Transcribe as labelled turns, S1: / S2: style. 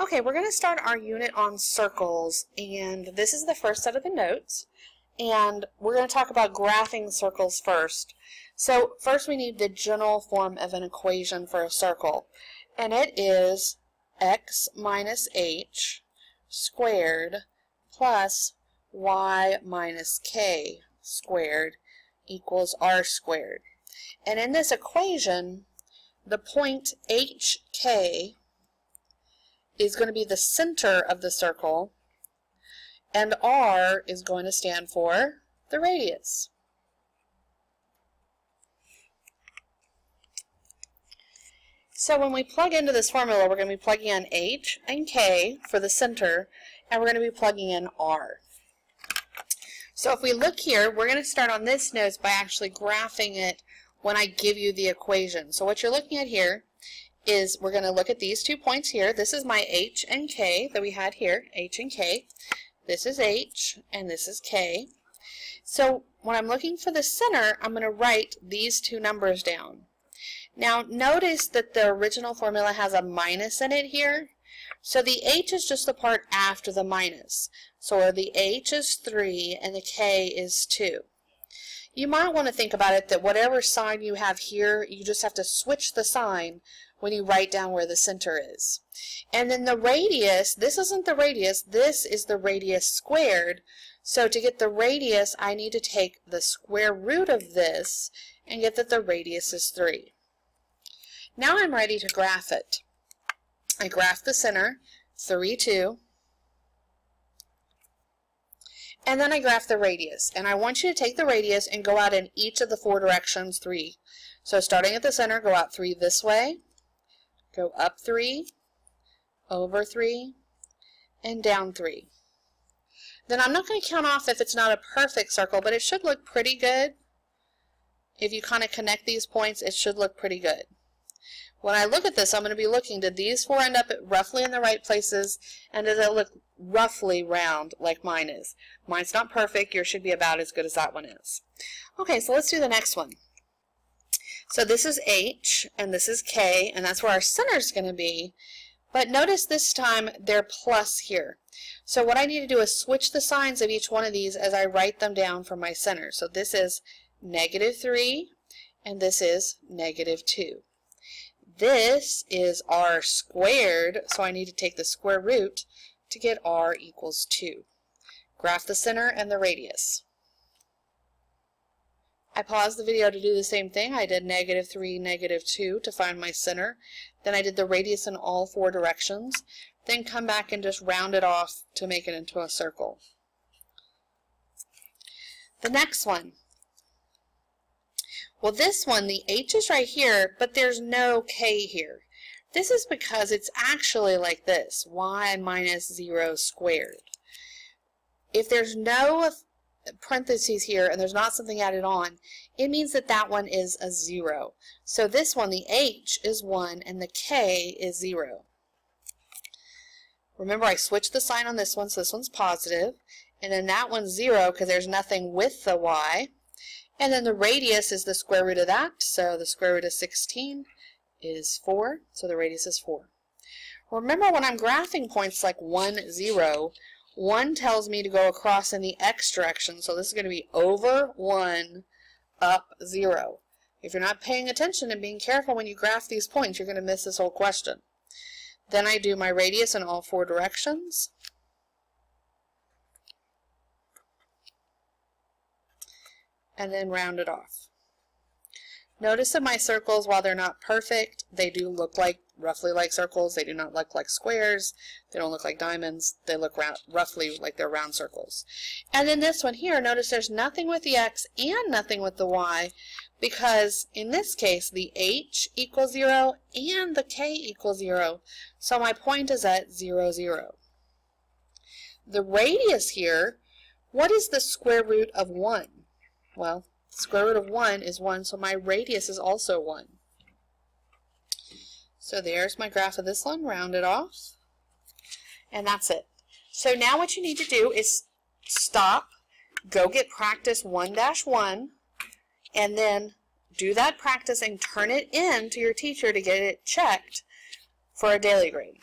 S1: Okay, we're going to start our unit on circles, and this is the first set of the notes, and we're going to talk about graphing circles first. So first we need the general form of an equation for a circle, and it is x minus h squared plus y minus k squared equals r squared. And in this equation, the point hk is going to be the center of the circle, and r is going to stand for the radius. So when we plug into this formula, we're going to be plugging in h and k for the center, and we're going to be plugging in r. So if we look here, we're going to start on this note by actually graphing it when I give you the equation. So what you're looking at here is we're going to look at these 2 points here. This is my h and k that we had here, h and k. This is h and this is k. So when I'm looking for the center, I'm going to write these 2 numbers down. Now notice that the original formula has a minus in it here. So the h is just the part after the minus. So the h is 3 and the k is 2. You might want to think about it that whatever sign you have here, you just have to switch the sign when you write down where the center is. And then the radius, this isn't the radius, this is the radius squared. So to get the radius, I need to take the square root of this and get that the radius is 3. Now I'm ready to graph it. I graph the center, 3, 2. And then I graph the radius. And I want you to take the radius and go out in each of the 4 directions, 3. So starting at the center, go out 3 this way. Go up 3, over 3, and down 3. Then I'm not going to count off if it's not a perfect circle, but it should look pretty good. If you kind of connect these points, it should look pretty good. When I look at this, I'm going to be looking, did these 4 end up roughly in the right places, and does it look roughly round like mine is? Mine's not perfect. Yours should be about as good as that one is. Okay, so let's do the next one. So this is h, and this is k, and that's where our center is going to be. But notice this time they're plus here. So what I need to do is switch the signs of each one of these as I write them down for my center. So this is -3, and this is -2. This is r squared, so I need to take the square root to get r equals 2. Graph the center and the radius. I paused the video to do the same thing. I did -3, -2 to find my center. Then I did the radius in all 4 directions. Then come back and just round it off to make it into a circle. The next one. Well, this one, the h is right here, but there's no k here. This is because it's actually like this, y minus 0 squared. If there's no parentheses here and there's not something added on, it means that that one is a 0. So this one, the h is 1 and the k is 0. Remember, I switched the sign on this one, so this one's positive, and then that one's 0 because there's nothing with the y. And then the radius is the square root of that, so the square root of 16 is 4, so the radius is 4. Remember, when I'm graphing points like 1, 0, 1 tells me to go across in the x direction, so this is going to be over 1, up 0. If you're not paying attention and being careful when you graph these points, you're going to miss this whole question. Then I do my radius in all 4 directions. And then round it off. Notice that my circles, while they're not perfect, they do look like roughly like circles. They do not look like squares. They don't look like diamonds. They look roughly like they're round circles. And then this one here, notice there's nothing with the x and nothing with the y, because in this case the h equals 0 and the k equals 0. So my point is at 0, 0. The radius here, what is the square root of 1? Well, the square root of 1 is 1, so my radius is also 1. So there's my graph of this one, round it off, and that's it. So now what you need to do is stop, go get practice 1-1, and then do that practice and turn it in to your teacher to get it checked for a daily grade.